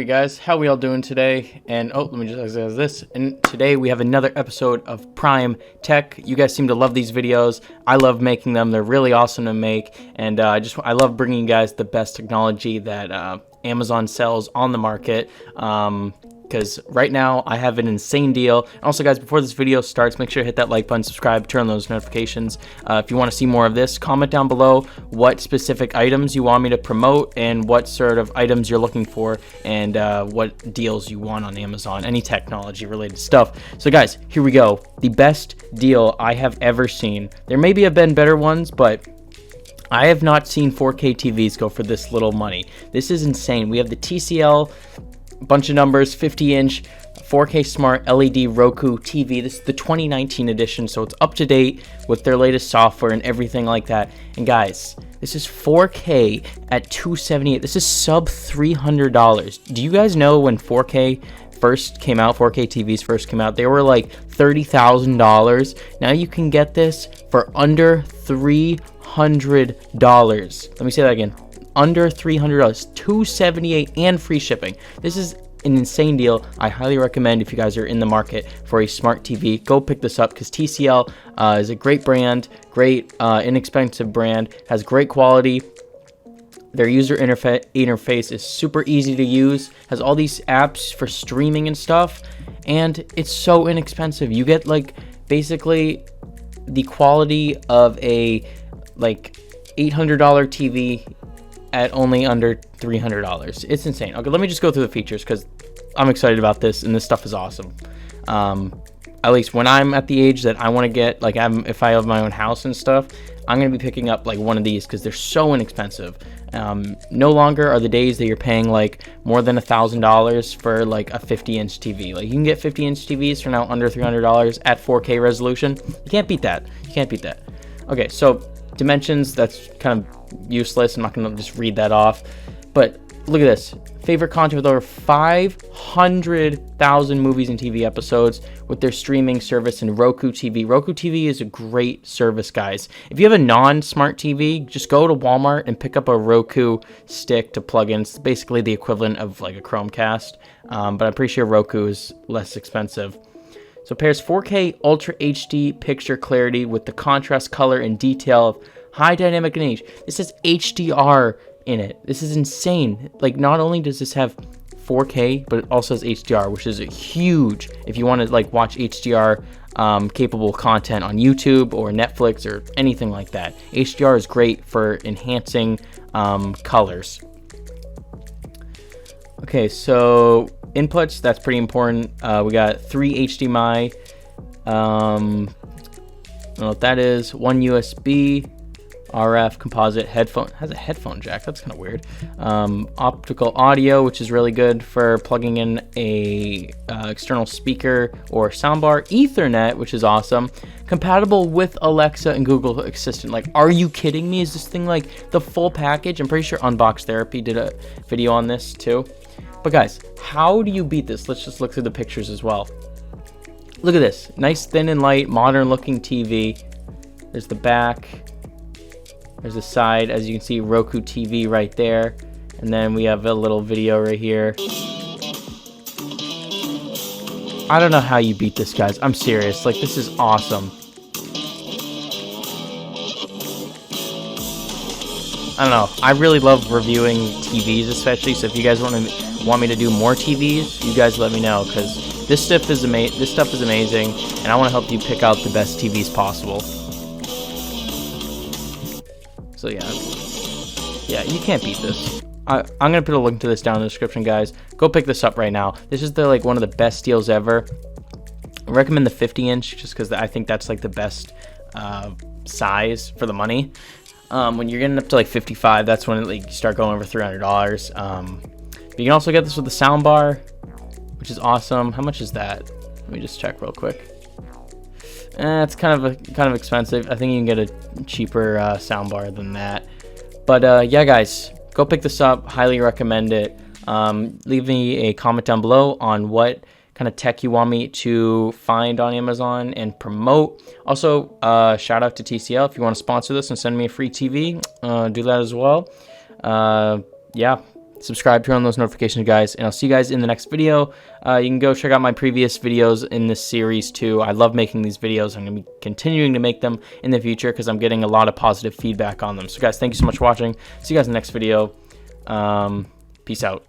Okay guys, how we all doing today? And let me just say this. And today we have another episode of Prime Tech. You guys seem to love these videos. I love making them. They're really awesome to make. And I love bringing you guys the best technology that Amazon sells on the market. Because right now I have an insane deal. And also guys, before this video starts, make sure to hit that like button, subscribe, turn on those notifications. If you want to see more of this, comment down below what specific items you want me to promote and what sort of items you're looking for, and what deals you want on Amazon, any technology related stuff. So guys, here we go. The best deal I have ever seen. There maybe have been better ones, but I have not seen 4K TVs go for this little money. This is insane. We have the TCL, bunch of numbers, 50-inch 4K smart LED Roku TV. This is the 2019 edition, so it's up to date with their latest software and everything like that. And guys, this is 4K at $278. This is sub $300. Do you guys know when 4K first came out, 4K TVs first came out, they were like $30,000. Now you can get this for under $300. Let me say that again. Under $300, $278 and free shipping. This is an insane deal. I highly recommend, if you guys are in the market for a smart TV, go pick this up, because TCL is a great brand, great inexpensive brand, has great quality. Their user interface is super easy to use, has all these apps for streaming and stuff, and it's so inexpensive. You get like basically the quality of a like $800 TV at only under $300. It's insane. Okay, let me just go through the features, because I'm excited about this, and this stuff is awesome. At least when I'm at the age that I want to get, like if I have my own house and stuff, I'm going to be picking up like one of these, because they're so inexpensive. No longer are the days that you're paying like more than $1,000 for like a 50-inch TV. Like you can get 50-inch TVs for now under $300 at 4K resolution. You can't beat that. You can't beat that. Okay, so dimensions, that's kind of useless. I'm not going to just read that off. But look at this. Favorite content with over 500,000 movies and TV episodes with their streaming service and Roku TV. Roku TV is a great service, guys. If you have a non-smart TV, just go to Walmart and pick up a Roku stick to plug in. It's basically the equivalent of like a Chromecast, but I'm pretty sure Roku is less expensive. So it pairs 4K Ultra HD picture clarity with the contrast, color, and detail of high dynamic range. This has HDR in it. This is insane. Like, not only does this have 4K, but it also has HDR, which is a huge, if you want to like watch HDR capable content on YouTube or Netflix or anything like that. HDR is great for enhancing colors. Okay, so inputs, that's pretty important. We got 3 HDMI, I don't know what that is, 1 USB, RF composite headphone, has a headphone jack, that's kind of weird. Optical audio, which is really good for plugging in a external speaker or soundbar. Ethernet, which is awesome. Compatible with Alexa and Google Assistant. Like, are you kidding me? Is this thing like the full package? I'm pretty sure Unbox Therapy did a video on this too. But guys, how do you beat this? Let's just look through the pictures as well. Look at this. Nice, thin and light, modern looking TV. There's the back. There's the side. As you can see, Roku TV right there. And then we have a little video right here. I don't know how you beat this, guys. I'm serious. Like, this is awesome. I don't know. I really love reviewing TVs, especially. So if you guys want me to do more TVs, you guys let me know, because this stuff is amazing, and I want to help you pick out the best TVs possible. So yeah, you can't beat this. I'm gonna put a link to this down in the description, guys. Go pick this up right now. This is like one of the best deals ever. I recommend the 50-inch just because I think that's like the best size for the money. When you're getting up to like 55, that's when like you start going over $300. But you can also get this with the sound bar, which is awesome. How much is that? Let me just check real quick. It's kind of expensive. I think you can get a cheaper soundbar than that. But yeah, guys, go pick this up. Highly recommend it. Leave me a comment down below on what kind of tech you want me to find on Amazon and promote. Also, shout out to TCL. If you want to sponsor this and send me a free TV, do that as well. Yeah, subscribe, turn on those notifications, guys, and I'll see you guys in the next video. You can go check out my previous videos in this series too. I love making these videos. I'm going to be continuing to make them in the future because I'm getting a lot of positive feedback on them. So guys, thank you so much for watching. See you guys in the next video. Peace out.